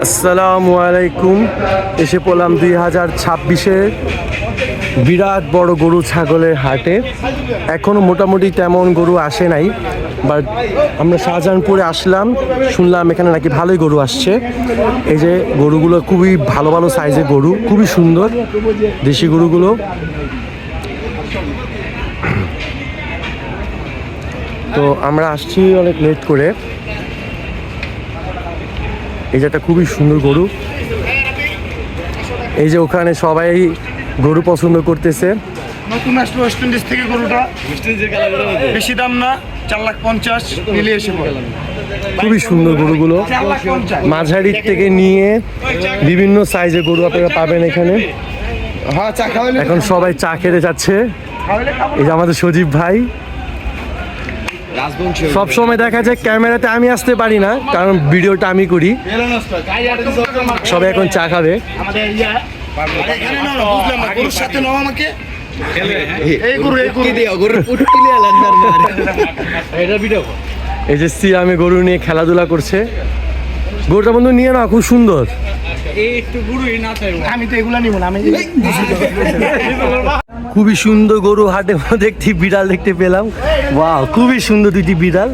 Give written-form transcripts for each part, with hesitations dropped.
আসসালামু আলাইকুম। এসে পড়লাম 2026-এর বিরাট বড় গরু ছাগলের হাটে। এখনও মোটামুটি তেমন গরু আসে নাই, বাট আমরা শাহজাহানপুরে আসলাম, শুনলাম এখানে নাকি ভালোই গরু আসছে। এই যে গরুগুলো খুবই ভালো ভালো সাইজের গরু, খুবই সুন্দর দেশি গরুগুলো। তো আমরা আসছি অনেক লেট করে। এই যে একটা খুবই সুন্দর গরু, এই যে ওখানে সবাই গরু পছন্দ করতেছে। নতুন আসলো ওয়েস্ট ইন্ডিজ থেকে গরুটা, বেশি দাম না, 4,50,000 নিলে এসে পড়ে। খুবই সুন্দর গরুগুলো, 4,50,000 মাঝারির থেকে নিয়ে বিভিন্ন সাইজের গরু আপনারা পাবেন এখানে। হ্যাঁ, চা খাওয়াইলে এখন সবাই চা খেতে যাচ্ছে। এই যে আমাদের সজীব ভাই। সব সময় দেখা যায় ক্যামেরাতে আমি আসতে পারি না, কারণ ভিডিওটা আমি করি। সবাই এখন চা খাবে। গরুর সাথে নাও আমাকে। এই যে সিয়ামে গরু নিয়ে খেলাধুলা করছে। গরুটা বন্ধু নিয়ে না, খুব সুন্দর। আমি তো এগুলা নিব না, আমি খুবই সুন্দর গরু হাটে মধ্যে একটি বিড়াল দেখতে পেলাম। ওয়াও, খুবই সুন্দর দুটি বিড়াল।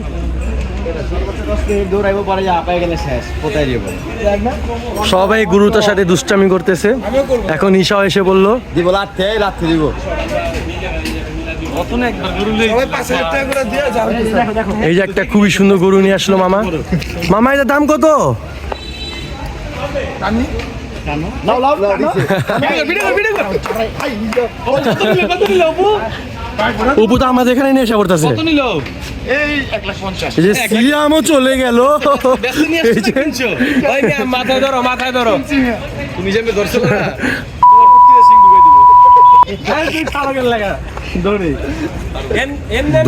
সবাই গরুটার সাথে দুষ্টামি করতেছে। এখন ঈশাও এসে বললো দিব রাত্রে দিব। এই যে একটা খুবই সুন্দর গরু নিয়ে আসলো মামা। মামা এটার দাম কত? অপু তো আমাদের এখানে নিয়ে এসে পড়তেছে। এই 1,50,000। এই যে সিয়ামও চলে গেল। মাথায় ধরো, মাথায় ধরো। তুমি যে ধরছো না,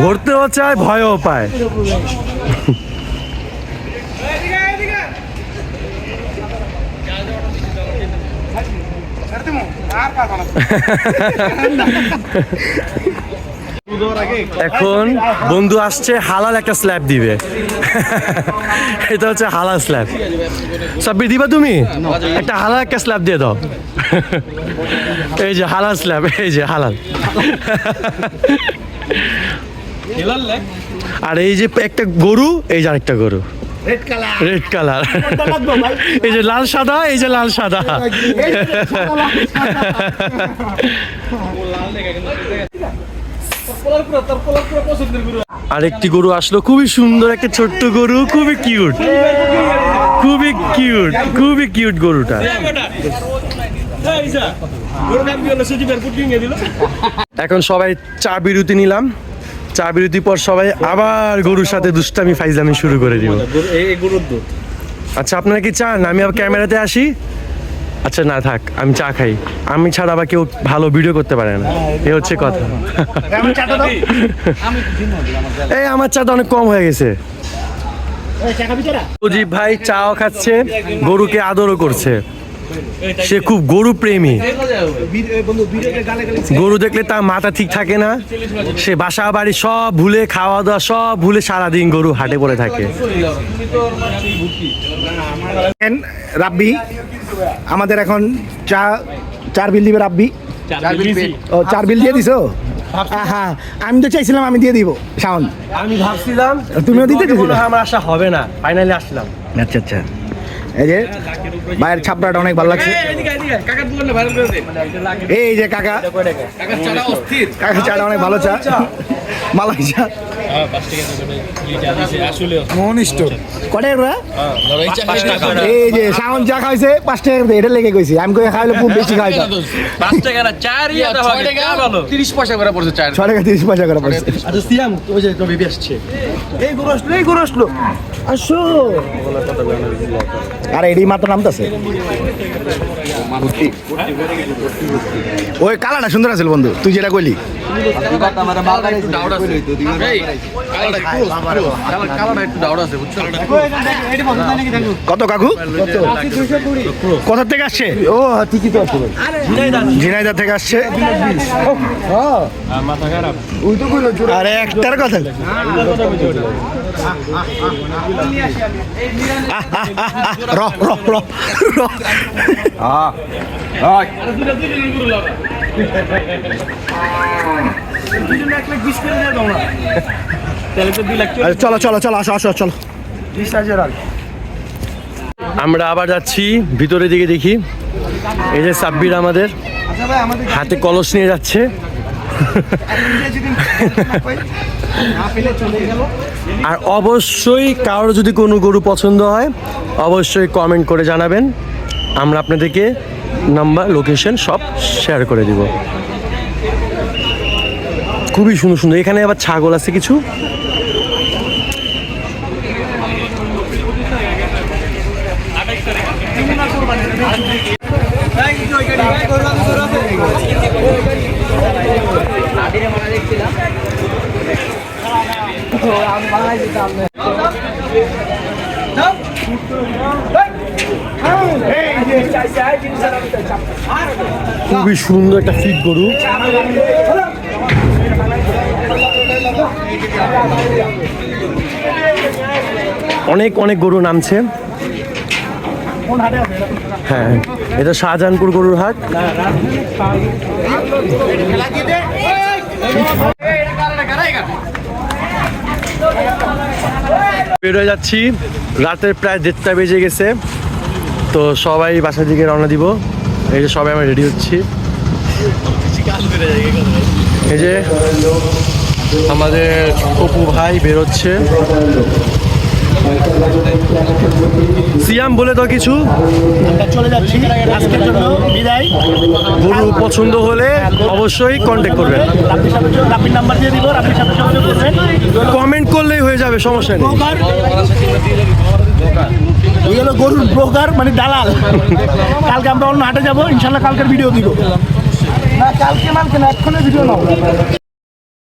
ধরতেও চায়, ভয়ও পায়। এখন বন্ধু আসছে, হালাল একটা স্ল্যাব দিবে। এটা হচ্ছে হালাল স্ল্যাব। সাব্বির দিবা তুমি? একটা হালাল একটা স্ল্যাব দিয়ে দাও। এই যে হালাল স্ল্যাব, এই যে হালাল। আর এই যে একটা গরু, এই যে আরেকটা গরু, রেড কালার। এই যে লাল সাদা, এই যে লাল সাদা। আরেকটি গরু আসলো, খুবই সুন্দর একটা ছোট্ট গরু, খুবই কিউট, খুবই কিউট, খুবই কিউট গরুটা। এখন সবাই চা বিরতি নিলাম। চা বিরতির পর সবাই আবার গরুর সাথে দুষ্টামি ফাইজলামি শুরু করে দিব। আচ্ছা, আপনারা কি চান আমি আবার ক্যামেরাতে আসি? আচ্ছা না, থাক, আমি চা খাই। আমি ছাড়া আবার কেউ ভালো ভিডিও করতে পারে না, এ হচ্ছে কথা। এই আমার চাটা অনেক কম হয়ে গেছে। সজীব ভাই চাও খাচ্ছে, গরুকে আদরও করছে। সে খুব গরু প্রেমী। গরু দেখলে তার মাথা ঠিক থাকে না, সে বাসা বাড়ি সব ভুলে, খাওয়া দাওয়া সব ভুলে সারাদিন গরু হাটে পড়ে থাকে। রাব্বি আমাদের এখন চার বিল দিবে। রাব্বি ও 4 বিল দিয়ে দিছো? হ্যাঁ, আমি তো চাইছিলাম আমি দিয়ে দিব শাওন। আমি ভাবছিলাম তুমিও দিতে চেয়েছিলে? আমার আশা হবে না, ফাইনালি আসলাম। আচ্ছা আচ্ছা। এই যে ভাইয়ের ছাপড়াটা অনেক ভালো লাগছে। এই যে কাকা, কাকা চাটা অনেক ভালো চা, মালাই চা। এই যে শাওন চা খাইছে 5 টাকা, এটা লেগে গেছে। আমি কই খাইলে খুব বেশি খাই। 5 টাকা না, 30 পয়সা করে পড়ছে। 6 টাকা 30 পয়সা করে পড়ছে। আচ্ছা সিয়াম, ওই যে বেবি আসছে। এই গরু আসলো, এই গরু আসলো, আসো। আরে এডি মাত্র নামতেছে। ওই কালাটা সুন্দর আছিল বন্ধু, তুই যেটা কইলি। কত কাকু? কোথা থেকে আসছে? ও ঠিকই তো আছে ভাই। ঝিনাইদহ থেকে আসছে। ওই তো কইলো জোরে। আরে একটার কথা র র র র। আরে চলো চলো চলো, আসো আসো চলো। আমরা আবার যাচ্ছি ভিতরের দিকে, দেখি এই যে সাব্বির আমাদের হাতে কলস নিয়ে যাচ্ছে। আর অবশ্যই কারোর যদি কোনো গরু পছন্দ হয় অবশ্যই কমেন্ট করে জানাবেন, আমরা আপনাদেরকে নাম্বার লোকেশন সব শেয়ার করে দিব। খুবই সুন্দর সুন্দর, এখানে আবার ছাগল আছে কিছু। খুবই সুন্দর একটা ফিট গরু। অনেক অনেক গরু নামছে। হ্যাঁ, এটা শাহজাহানপুর গরুর হাট। বেরোয় যাচ্ছি, রাতের প্রায় 1:30 বেজে গেছে, তো সবাই বাসার দিকে রওনা দিব। এই যে সবাই আমরা রেডি হচ্ছি। এই যে আমাদের অপু ভাই বেরোচ্ছে। সিয়াম বলে তো কিছু, চলে যাচ্ছি আজকের জন্য বিদায়। গরু পছন্দ হলে অবশ্যই কন্ট্যাক্ট করবেন, রাব্বির নাম্বার দিয়ে দিব, রাব্বির সাথে যোগাযোগ করবেন। কমেন্ট করলেই হয়ে যাবে, সমস্যা নেই। ওই হলো গরুর ব্রোকার, মানে দালাল। কালকে আমরা অন্য হাটে যাবো, ইনশাল্লাহ কালকের ভিডিও দিব। না কালকে মালকে না, এক্ষণে ভিডিও নাও।